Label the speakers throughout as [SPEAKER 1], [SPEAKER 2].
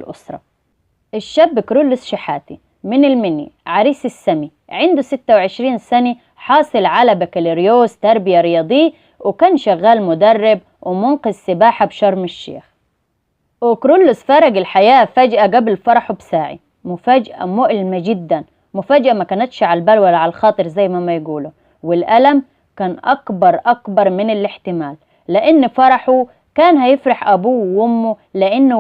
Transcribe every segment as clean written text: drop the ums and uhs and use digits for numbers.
[SPEAKER 1] الأسرة. الشاب كرولوس شحاتة من المني، عريس السمي، عنده 26 سنة، حاصل على بكالوريوس تربية رياضية، وكان شغال مدرب ومنقذ سباحة بشرم الشيخ. وكرولوس فارق الحياة فجأة قبل فرحه بساعة، مفاجأة مؤلمة جدا، مفاجأة ما كانتش على البال ولا على الخاطر زي ما يقولوا، والألم كان أكبر من الاحتمال، لأن فرحه كان هيفرح أبوه وأمه لأنه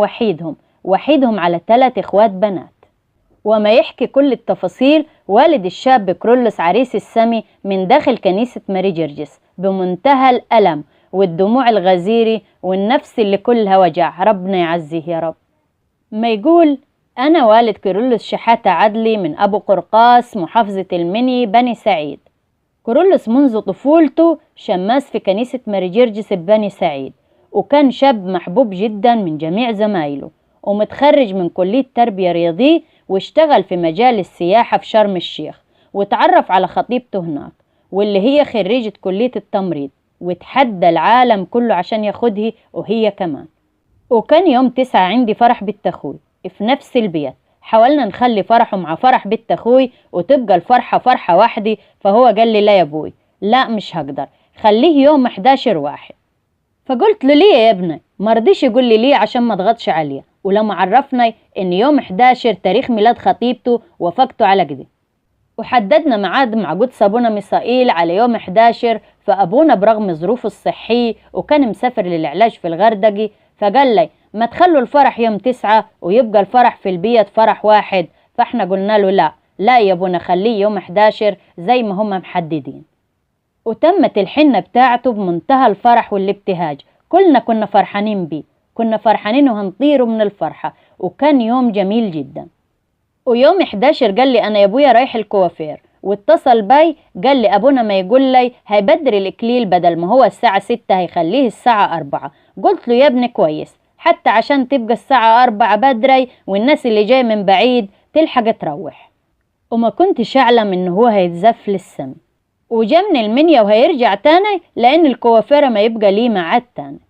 [SPEAKER 1] وحيدهم على 3 إخوات بنات. وما يحكي كل التفاصيل والد الشاب كرولوس عريس السمي من داخل كنيسة ماري جرجس بمنتهى الألم والدموع الغزيرة والنفس اللي كلها وجع، ربنا يعزيه يا رب. ما يقول: أنا والد كرولوس شحاتة عدلي من أبو قرقاس، محافظة المني، بني سعيد. كرولوس منذ طفولته شماس في كنيسة ماري جرجس ببني سعيد، وكان شاب محبوب جدا من جميع زمايله، ومتخرج من كلية تربية رياضية، واشتغل في مجال السياحة في شرم الشيخ، وتعرف على خطيبته هناك واللي هي خريجة كلية التمريض، وتحدى العالم كله عشان ياخدها وهي كمان. وكان يوم 9 عندي فرح بنت أخوي في نفس البيت، حاولنا نخلي فرحه مع فرح بنت أخوي وتبقى الفرحة فرحة واحدة، فهو قال لي: لا يا أبوي، لا مش هقدر، خليه يوم 11/1. فقلت له: ليه يا ابني؟ مرضيش يقول لي ليه عشان ما اضغطش عليه، ولما عرفنا ان يوم 11 تاريخ ميلاد خطيبته وافقته على كده، وحددنا ميعاد مع قدس ابونا ميسائيل على يوم 11. فابونا برغم ظروفه الصحيه وكان مسافر للعلاج في الغردقه، فقال لي: ما تخلوا الفرح يوم 9 ويبقى الفرح في البيت فرح واحد. فاحنا قلنا له: لا يا ابونا، خليه يوم 11 زي ما هم محددين. وتمت الحنة بتاعته بمنتهى الفرح والابتهاج، كلنا كنا فرحانين بيه، كنا فرحانين وهنطيروا من الفرحة، وكان يوم جميل جدا. ويوم 11 قال لي: أنا يا أبويا رايح الكوافير، واتصل بي قال لي أبونا ما يقول لي هيبدر الإكليل بدل ما هو الساعة 6 هيخليه الساعة 4. قلت له: يا ابني كويس، حتى عشان تبقى الساعة 4 بدري والناس اللي جاي من بعيد تلحق تروح. وما كنتش أعلم إنه هو هيتزف للسما وجا من المنيا وهيرجع تاني، لأن الكوافيرة ما يبقى ليه ميعاد تاني.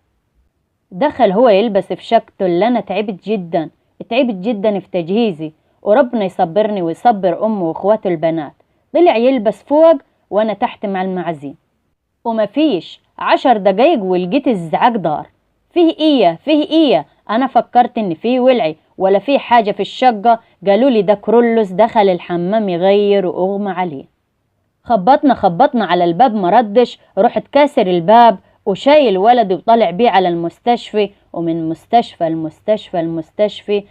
[SPEAKER 1] دخل هو يلبس في شكته اللي أنا تعبت جدا في تجهيزي، وربنا يصبرني ويصبر أمه وإخواته البنات. طلع يلبس فوق وأنا تحت مع المعازيم، وما فيش 10 دقايق ولقيت الزعاق دار: فيه إيه؟ أنا فكرت إن فيه ولعي ولا فيه حاجة في الشقة. قالوا لي: ده كرولوس دخل الحمام يغير وأغمى عليه. خبطنا على الباب مردش، رحت كاسر الباب وشايل ولدي وطلع بيه على المستشفى، ومن مستشفى المستشفى